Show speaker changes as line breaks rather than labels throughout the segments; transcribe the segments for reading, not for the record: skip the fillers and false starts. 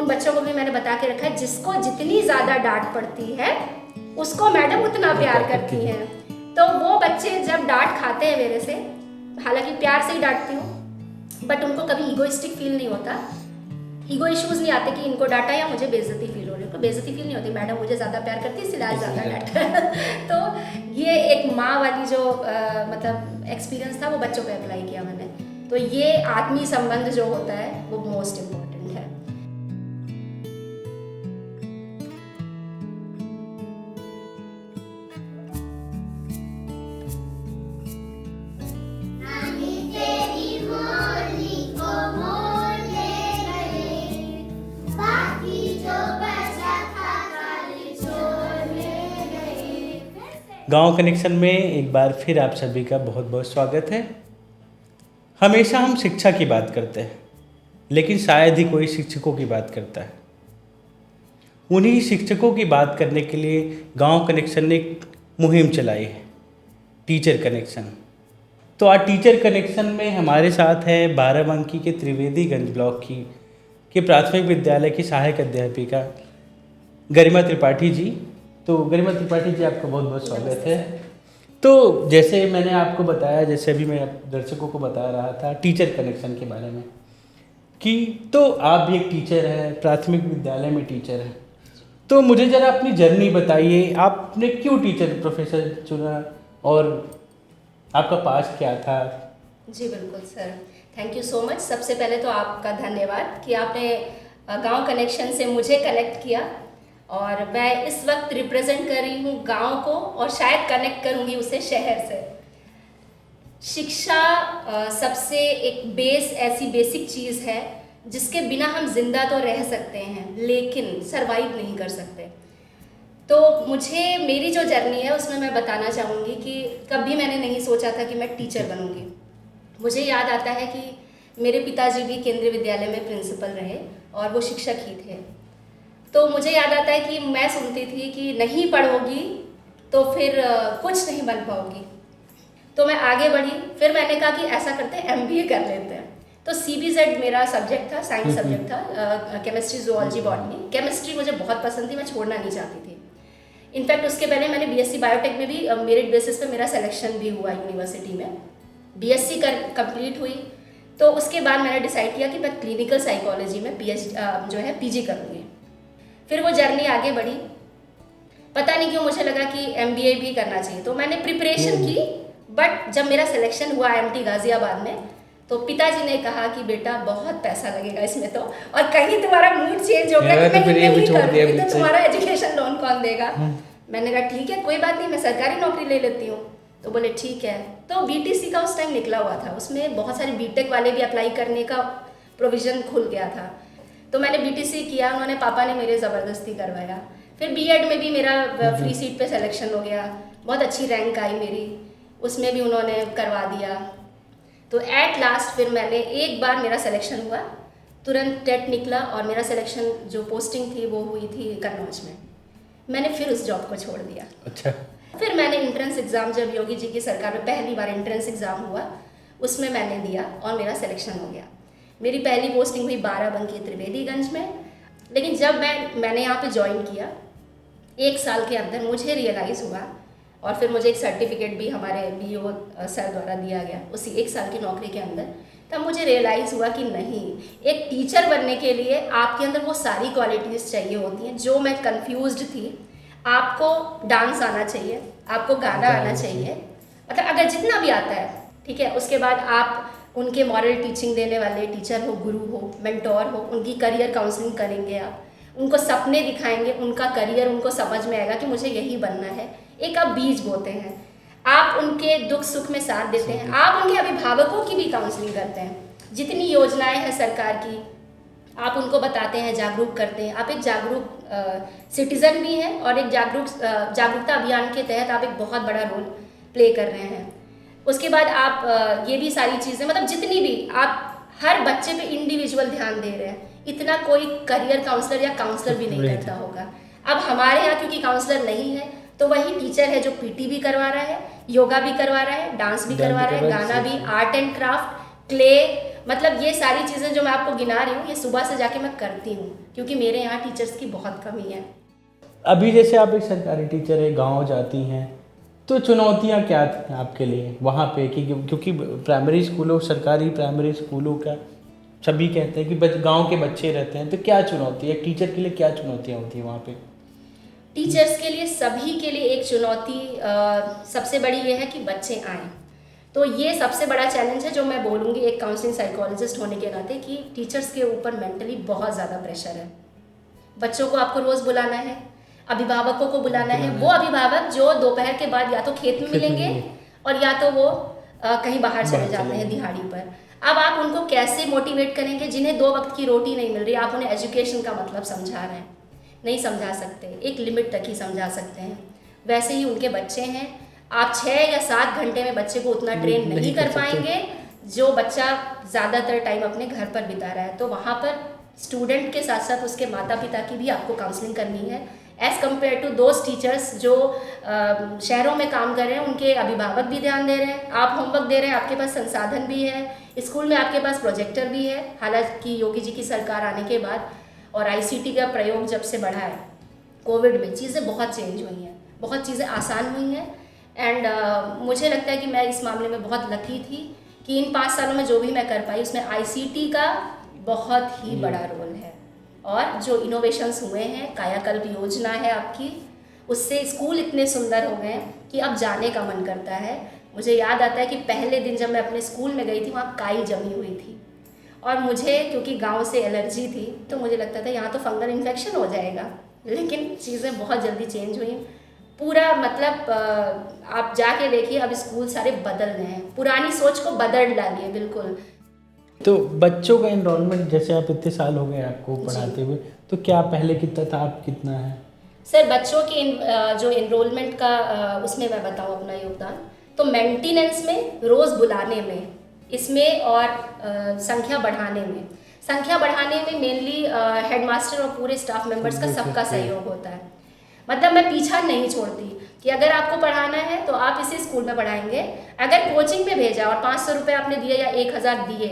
उन बच्चों को भी मैंने बता के रखा है, जिसको जितनी ज़्यादा डांट पड़ती है उसको मैडम उतना प्यार करती हैं। तो वो बच्चे जब डांट खाते हैं मेरे से, हालांकि प्यार से ही डांटती हूँ, बट उनको कभी ईगोइस्टिक फील नहीं होता, ईगो इश्यूज नहीं आते कि इनको डांटा या मुझे बेइज्जती फील हो रही है। उनको बेइज्जती फील नहीं होती, मैडम मुझे ज़्यादा प्यार करती है इसलिए आज ज़्यादा डांटा। तो ये एक माँ वाली जो मतलब एक्सपीरियंस था वो बच्चों पे अप्लाई किया मैंने। तो ये आत्मीय संबंध जो होता है वो मोस्ट इम्पोर्टेंट है।
गांव कनेक्शन में एक बार फिर आप सभी का बहुत बहुत स्वागत है। हमेशा हम शिक्षा की बात करते हैं, लेकिन शायद ही कोई शिक्षकों की बात करता है। उन्हीं शिक्षकों की बात करने के लिए गांव कनेक्शन ने एक मुहिम चलाई है, टीचर कनेक्शन। तो आज टीचर कनेक्शन में हमारे साथ है बाराबंकी के त्रिवेदीगंज ब्लॉक के प्राथमिक विद्यालय की सहायक अध्यापिका गरिमा त्रिपाठी जी। तो गरिमा त्रिपाठी जी, आपका बहुत बहुत स्वागत है। तो जैसे मैंने आपको बताया, जैसे अभी मैं दर्शकों को बता रहा था टीचर कनेक्शन के बारे में, कि तो आप भी एक टीचर हैं, प्राथमिक विद्यालय में टीचर हैं। तो मुझे ज़रा अपनी जर्नी बताइए, आपने क्यों टीचर प्रोफेशन चुना और आपका पास क्या था?
जी बिल्कुल sir, thank you so much. सबसे पहले तो आपका धन्यवाद कि आपने गांव कनेक्शन से मुझे कनेक्ट किया, और मैं इस वक्त रिप्रेजेंट कर रही हूँ गांव को, और शायद कनेक्ट करूँगी उसे शहर से। शिक्षा सबसे एक ऐसी बेसिक चीज़ है जिसके बिना हम जिंदा तो रह सकते हैं लेकिन सरवाइव नहीं कर सकते। तो मुझे मेरी जो जर्नी है उसमें मैं बताना चाहूँगी कि कभी मैंने नहीं सोचा था कि मैं टीचर बनूँगी। मुझे याद आता है कि मेरे पिताजी भी केंद्रीय विद्यालय में प्रिंसिपल रहे और वो शिक्षक ही थे। तो मुझे याद आता है कि मैं सुनती थी कि नहीं पढ़ोगी तो फिर कुछ नहीं बन पाओगी। तो मैं आगे बढ़ी, फिर मैंने कहा कि ऐसा करते हैं MBA कर लेते हैं। तो CBZ मेरा सब्जेक्ट था, साइंस सब्जेक्ट था, केमिस्ट्री, जूलॉजी, बॉटनी। केमिस्ट्री मुझे बहुत पसंद थी, मैं छोड़ना नहीं चाहती थी। इनफैक्ट उसके पहले मैंने BSc बायोटेक में भी मेरिट बेसिस पे मेरा सिलेक्शन भी हुआ यूनिवर्सिटी में। BSc कंप्लीट हुई तो उसके बाद मैंने डिसाइड किया कि मैं क्लिनिकल साइकोलॉजी में PG करूँगी। फिर वो जर्नी आगे बढ़ी, पता नहीं क्यों मुझे लगा कि MBA भी करना चाहिए, तो मैंने प्रिपरेशन की। बट जब मेरा सिलेक्शन हुआ IMT गाजियाबाद में, तो पिताजी ने कहा कि बेटा बहुत पैसा लगेगा इसमें, तो और कहीं तुम्हारा मूड चेंज हो गया कि मैं नहीं करूँगी तो तुम्हारा एजुकेशन लोन कौन देगा। मैंने कहा ठीक है कोई बात नहीं, मैं सरकारी नौकरी ले लेती हूँ। तो बोले ठीक है। तो BTC का उस टाइम निकला हुआ था, उसमें बहुत सारे BTech वाले भी अप्लाई करने का प्रोविज़न खुल गया था। तो मैंने BTC किया, उन्होंने पापा ने मेरे ज़बरदस्ती करवाया। फिर B.Ed में भी मेरा फ्री सीट पे सिलेक्शन हो गया, बहुत अच्छी रैंक आई मेरी, उसमें भी उन्होंने करवा दिया। तो एट लास्ट फिर मैंने एक बार मेरा सिलेक्शन हुआ, तुरंत टेट निकला और मेरा सिलेक्शन जो पोस्टिंग थी वो हुई थी कन्नौज में। मैंने फिर उस जॉब को छोड़ दिया।
अच्छा।
फिर मैंने एंट्रेंस एग्ज़ाम, जब योगी जी की सरकार में पहली बार एंट्रेंस एग्ज़ाम हुआ, उसमें मैंने दिया और मेरा सिलेक्शन हो गया। मेरी पहली पोस्टिंग हुई बाराबंकी त्रिवेदीगंज में। लेकिन जब मैंने यहाँ पे ज्वाइन किया, 1 साल के अंदर मुझे रियलाइज़ हुआ, और फिर मुझे एक सर्टिफिकेट भी हमारे BO सर द्वारा दिया गया उसी 1 साल की नौकरी के अंदर। तब मुझे रियलाइज़ हुआ कि नहीं, एक टीचर बनने के लिए आपके अंदर वो सारी क्वालिटीज़ चाहिए होती हैं जो मैं कंफ्यूज्ड थी। आपको डांस आना चाहिए, आपको गाना आना चाहिए, मतलब अगर जितना भी आता है ठीक है। उसके बाद आप उनके मॉरल टीचिंग देने वाले टीचर हो, गुरु हो, मेंटोर हो, उनकी करियर काउंसलिंग करेंगे, आप उनको सपने दिखाएंगे, उनका करियर उनको समझ में आएगा कि मुझे यही बनना है। एक आप बीज बोते हैं, आप उनके दुख सुख में साथ देते हैं, आप उनके अभिभावकों की भी काउंसलिंग करते हैं। जितनी योजनाएं हैं सरकार की आप उनको बताते हैं, जागरूक करते हैं। आप एक जागरूक सिटीज़न भी हैं और एक जागरूकता अभियान के तहत आप एक बहुत बड़ा रोल प्ले कर रहे हैं। उसके बाद आप ये भी सारी चीज़ें, मतलब जितनी भी आप हर बच्चे पे इंडिविजुअल ध्यान दे रहे हैं, इतना कोई करियर काउंसलर या काउंसलर भी नहीं करता होगा। अब हमारे यहाँ क्योंकि काउंसलर नहीं है तो वही टीचर है जो PT भी करवा रहा है, योगा भी करवा रहा है, डांस भी करवा रहा है, गाना भी, आर्ट एंड क्राफ्ट, क्ले, मतलब ये सारी चीज़ें जो मैं आपको गिना रही हूँ ये सुबह से जाके मैं करती हूँ, क्योंकि मेरे यहाँ टीचर्स की बहुत कमी है।
अभी जैसे आप एक सरकारी टीचर है, गांव जाती हैं, तो चुनौतियां क्या थी आपके लिए वहाँ पे? क्योंकि प्राइमरी स्कूलों, सरकारी प्राइमरी स्कूलों का सभी कहते हैं कि गांव के बच्चे रहते हैं, तो क्या चुनौती है टीचर के लिए, क्या चुनौतियाँ होती हैं वहाँ पे?
टीचर्स के लिए, सभी के लिए एक चुनौती सबसे बड़ी ये है कि बच्चे आएँ। तो ये सबसे बड़ा चैलेंज है जो मैं बोलूँगी एक काउंसलिंग साइकोलॉजिस्ट होने के नाते, कि टीचर्स के ऊपर मेंटली बहुत ज़्यादा प्रेशर है। बच्चों को आपको रोज़ बुलाना है, अभिभावकों को बुलाना है, वो अभिभावक जो दोपहर के बाद या तो खेत में मिलेंगे और या तो वो कहीं बाहर चले जाते हैं दिहाड़ी पर। अब आप उनको कैसे मोटिवेट करेंगे जिन्हें 2 वक्त की रोटी नहीं मिल रही? आप उन्हें एजुकेशन का मतलब समझा रहे हैं, नहीं समझा सकते, एक लिमिट तक ही समझा सकते हैं। वैसे ही उनके बच्चे हैं, आप 6 या 7 घंटे में बच्चे को उतना ट्रेन नहीं कर पाएंगे जो बच्चा ज़्यादातर टाइम अपने घर पर बिता रहा है। तो वहाँ पर स्टूडेंट के साथ साथ उसके माता पिता की भी आपको काउंसलिंग करनी है, as compare to those teachers जो शहरों में काम कर रहे हैं। उनके अभिभावक भी ध्यान दे रहे हैं, आप होमवर्क दे रहे हैं, आपके पास संसाधन भी है, स्कूल में आपके पास प्रोजेक्टर भी है। हालांकि योगी जी की सरकार आने के बाद और आईसीटी का प्रयोग जब से बढ़ा है कोविड में, चीज़ें बहुत चेंज हुई हैं, बहुत चीज़ें आसान हुई हैं। एंड मुझे लगता है कि मैं इस मामले में बहुत लकी थी कि इन 5 सालों में जो भी मैं कर पाई उसमें आईसीटी का बहुत ही बड़ा रोल है। और जो इनोवेशंस हुए हैं, कायाकल्प योजना है आपकी, उससे स्कूल इतने सुंदर हो गए हैं कि अब जाने का मन करता है। मुझे याद आता है कि पहले दिन जब मैं अपने स्कूल में गई थी वहाँ काई जमी हुई थी, और मुझे क्योंकि गांव से एलर्जी थी तो मुझे लगता था यहाँ तो फंगल इन्फेक्शन हो जाएगा। लेकिन चीज़ें बहुत जल्दी चेंज हुई पूरा, मतलब आप जाके देखिए अब स्कूल सारे बदल गए हैं, पुरानी सोच को बदल डाली है बिल्कुल।
तो बच्चों का एनरोलमेंट, जैसे आप इतने साल हो गए आपको पढ़ाते हुए, तो क्या पहले कितना था, आप कितना है?
सर बच्चों की जो एनरोलमेंट का उसमें मैं बताऊँ अपना योगदान, तो मेंटेनेंस में, रोज़ बुलाने में, इसमें और संख्या बढ़ाने में। संख्या बढ़ाने में मेनली हेडमास्टर और पूरे स्टाफ मेंबर्स का सबका सहयोग होता है। मतलब मैं पीछा नहीं छोड़ती कि अगर आपको पढ़ाना है तो आप इसी स्कूल में पढ़ाएंगे। अगर कोचिंग में भेजा और 500 रुपये आपने दिए या 1000 दिए,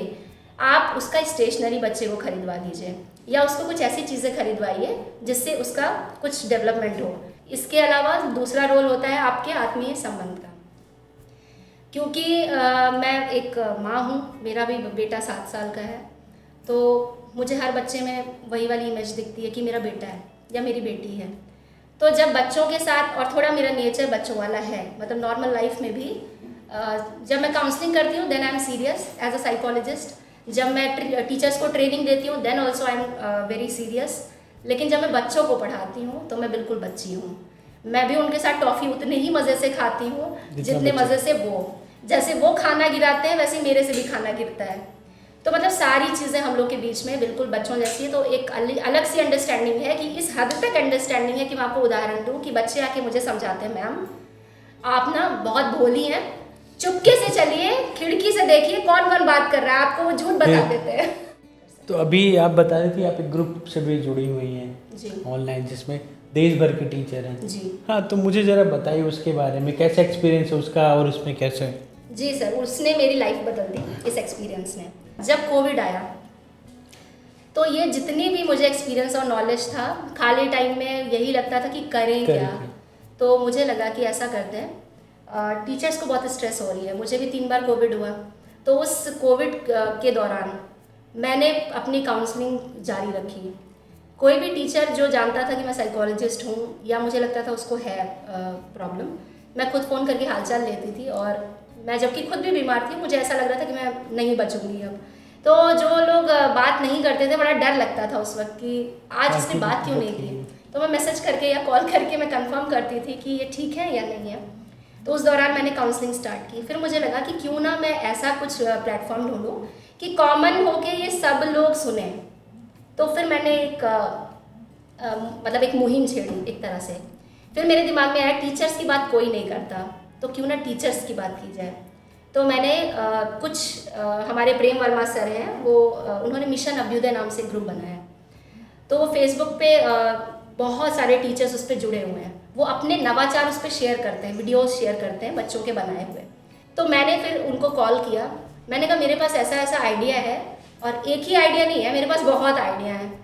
आप उसका स्टेशनरी बच्चे को खरीदवा दीजिए या उसको कुछ ऐसी चीज़ें खरीदवाइए जिससे उसका कुछ डेवलपमेंट हो। इसके अलावा दूसरा रोल होता है आपके आत्मीय संबंध का, क्योंकि मैं एक माँ हूँ, मेरा भी बेटा 7 साल का है, तो मुझे हर बच्चे में वही वाली इमेज दिखती है कि मेरा बेटा है या मेरी बेटी है। तो जब बच्चों के साथ, और थोड़ा मेरा नेचर बच्चों वाला है, मतलब नॉर्मल लाइफ में भी जब मैं काउंसलिंग करती हूँ then I am serious as a psychologist. जब मैं टीचर्स को ट्रेनिंग देती हूँ then also I am very serious. लेकिन जब मैं बच्चों को पढ़ाती हूँ तो मैं बिल्कुल बच्ची हूँ। मैं भी उनके साथ टॉफ़ी उतने ही मज़े से खाती हूँ जितने मज़े से वो, जैसे वो खाना गिराते हैं वैसे मेरे से भी खाना गिरता है। तो मतलब सारी चीज़ें हम लोग के बीच में बिल्कुल बच्चों जैसी है। तो एक अलग सी अंडरस्टैंडिंग है, कि इस हद तक अंडरस्टैंडिंग है कि मैं आपको उदाहरण दूँ कि बच्चे आके मुझे समझाते हैं, मैम आप ना बहुत भोली हैं, चुपके से चलिए, खिड़की से देखिए कौन कौन बात कर रहा है, आपको वो झूठ बता देते हैं।
तो अभी आप बता रही थी आप एक ग्रुप से भी जुड़ी हुई हैं ऑनलाइन, जिसमें देश भर के टीचर हैं
जी।
हाँ, तो मुझे ज़रा बताइए उसके बारे में, कैसा एक्सपीरियंस है उसका और उसमें कैसे?
जी सर, उसने मेरी लाइफ बदल दी इस एक्सपीरियंस ने। जब कोविड आया तो ये जितनी भी मुझे एक्सपीरियंस और नॉलेज था, खाली टाइम में यही लगता था कि करें क्या। तो मुझे लगा कि ऐसा करते हैं, टीचर्स को बहुत स्ट्रेस हो रही है, मुझे भी 3 बार कोविड हुआ। तो उस कोविड के दौरान मैंने अपनी काउंसलिंग जारी रखी। कोई भी टीचर जो जानता था कि मैं साइकोलॉजिस्ट हूँ या मुझे लगता था उसको है प्रॉब्लम, मैं खुद फ़ोन करके हालचाल लेती थी। और मैं जबकि खुद भी बीमार थी, मुझे ऐसा लग रहा था कि मैं नहीं बचूंगी अब। तो जो लोग बात नहीं करते थे, बड़ा डर लगता था उस वक्त कि आज इसने बात क्यों नहीं की। तो मैं मैसेज करके या कॉल करके मैं कंफर्म करती थी कि ये ठीक है या नहीं है। तो उस दौरान मैंने काउंसलिंग स्टार्ट की। फिर मुझे लगा कि क्यों ना मैं ऐसा कुछ प्लेटफॉर्म ढूंढूं कि कॉमन हो के ये सब लोग सुने। तो फिर मैंने एक मुहिम छेड़ी एक तरह से। फिर मेरे दिमाग में आया टीचर्स की बात कोई नहीं करता, तो क्यों ना टीचर्स की बात की जाए। तो मैंने हमारे प्रेम वर्मा सर हैं, वो उन्होंने मिशन अभ्युदय नाम से ग्रुप बनाया। तो वो फेसबुक पे बहुत सारे टीचर्स उस पर जुड़े हुए हैं, वो अपने नवाचार उस पर शेयर करते हैं, वीडियोस शेयर करते हैं बच्चों के बनाए हुए। तो मैंने फिर उनको कॉल किया, मैंने कहा मेरे पास ऐसा ऐसा आइडिया है, और एक ही आइडिया नहीं है, मेरे पास बहुत आइडिया है।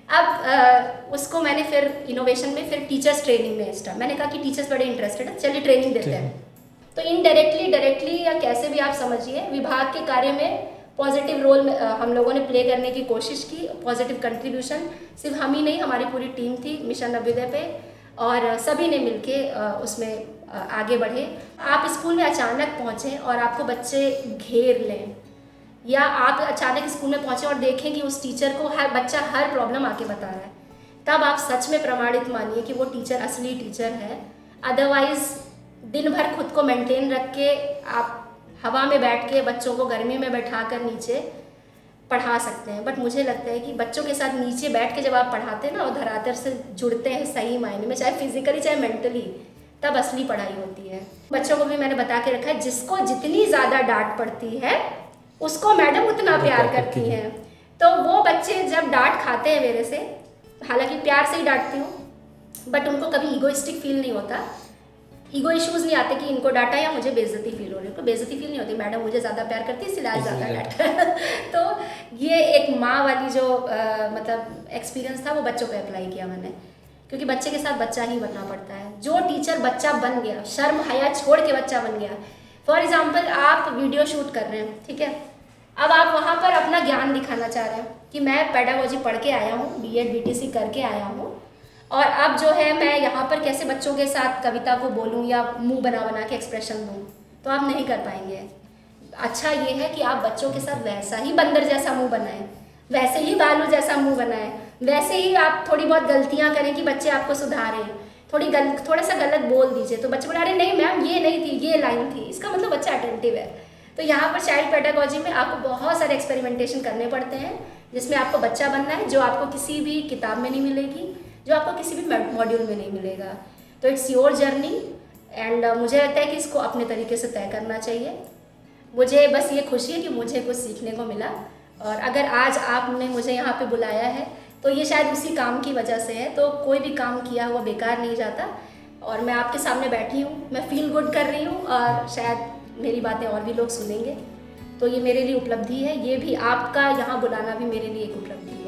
अब उसको मैंने फिर इनोवेशन में फिर टीचर्स ट्रेनिंग में स्टार्ट, मैंने कहा कि टीचर्स बड़े इंटरेस्टेड है, चलिए ट्रेनिंग देते हैं। तो इनडायरेक्टली डायरेक्टली या कैसे भी आप समझिए, विभाग के कार्य में पॉजिटिव रोल हम लोगों ने प्ले करने की कोशिश की। पॉजिटिव कंट्रीब्यूशन सिर्फ हम ही नहीं, हमारी पूरी टीम थी मिशन नवोदय पे, और सभी ने मिलके उसमें आगे बढ़े। आप स्कूल में अचानक पहुँचें और आपको बच्चे घेर लें, या आप अचानक स्कूल में पहुँचे और देखें कि उस टीचर को हर बच्चा हर प्रॉब्लम आके बता रहा है, तब आप सच में प्रमाणित मानिए कि वो टीचर असली टीचर है। अदरवाइज़ दिन भर खुद को मेंटेन रख के आप हवा में बैठ के बच्चों को गर्मी में बैठा कर नीचे पढ़ा सकते हैं, बट मुझे लगता है कि बच्चों के साथ नीचे बैठ के जब आप पढ़ाते हैं ना और धरातल से जुड़ते हैं सही मायने में, चाहे फिजिकली चाहे मेंटली, तब असली पढ़ाई होती है। बच्चों को भी मैंने बता के रखा है, जिसको जितनी ज़्यादा डांट पड़ती है उसको मैडम उतना प्यार करती हैं। तो वो बच्चे जब डांट खाते हैं मेरे से, हालांकि प्यार से ही डांटती हूँ, बट उनको कभी ईगोइस्टिक फील नहीं होता, ईगो इश्यूज़ नहीं आते कि इनको डांटा या मुझे बेइज्जती फील हो रही है। तो बेइज्जती फील नहीं होती, मैडम मुझे ज़्यादा प्यार करती है इसलिए आज ज़्यादा डांट। तो ये एक माँ वाली जो मतलब एक्सपीरियंस था वो बच्चों पे अप्लाई किया मैंने, क्योंकि बच्चे के साथ बच्चा ही बनना पड़ता है। जो टीचर बच्चा बन गया, शर्म हया छोड़ के बच्चा बन गया। फॉर एग्जाम्पल आप वीडियो शूट कर रहे हैं, ठीक है, अब आप वहाँ पर अपना ज्ञान दिखाना चाह रहे हैं कि मैं पेडागोजी पढ़ के आया हूँ, BEd BTC करके आया हूँ, और अब जो है मैं यहाँ पर कैसे बच्चों के साथ कविता को बोलूँ या मुंह बना बना के एक्सप्रेशन दूँ, तो आप नहीं कर पाएंगे। अच्छा ये है कि आप बच्चों के साथ वैसा ही बंदर जैसा मुंह बनाएं, वैसे ही भालू जैसा मुंह बनाएं, वैसे ही आप थोड़ी बहुत गलतियाँ करें कि बच्चे आपको सुधारें, थोड़ा सा गलत बोल दीजिए तो बच्चे बोले अरे नहीं मैम ये नहीं थी, ये लाइन थी, इसका मतलब बच्चा अटेंटिव है। तो यहाँ पर चाइल्ड पेडागोजी में आपको बहुत सारे एक्सपेरिमेंटेशन करने पड़ते हैं, जिसमें आपको बच्चा बनना है, जो आपको किसी भी किताब में नहीं मिलेगी, जो आपको किसी भी मॉड्यूल में नहीं मिलेगा। तो इट्स योर जर्नी, एंड मुझे लगता है कि इसको अपने तरीके से तय करना चाहिए। मुझे बस ये खुशी है कि मुझे कुछ सीखने को मिला, और अगर आज आपने मुझे यहाँ पे बुलाया है तो ये शायद उसी काम की वजह से है। तो कोई भी काम किया हुआ बेकार नहीं जाता, और मैं आपके सामने बैठी हूँ, मैं फील गुड कर रही हूँ, और शायद मेरी बातें और भी लोग सुनेंगे, तो ये मेरे लिए उपलब्धि है। ये भी आपका यहाँ बुलाना भी मेरे लिए एक उपलब्धि है।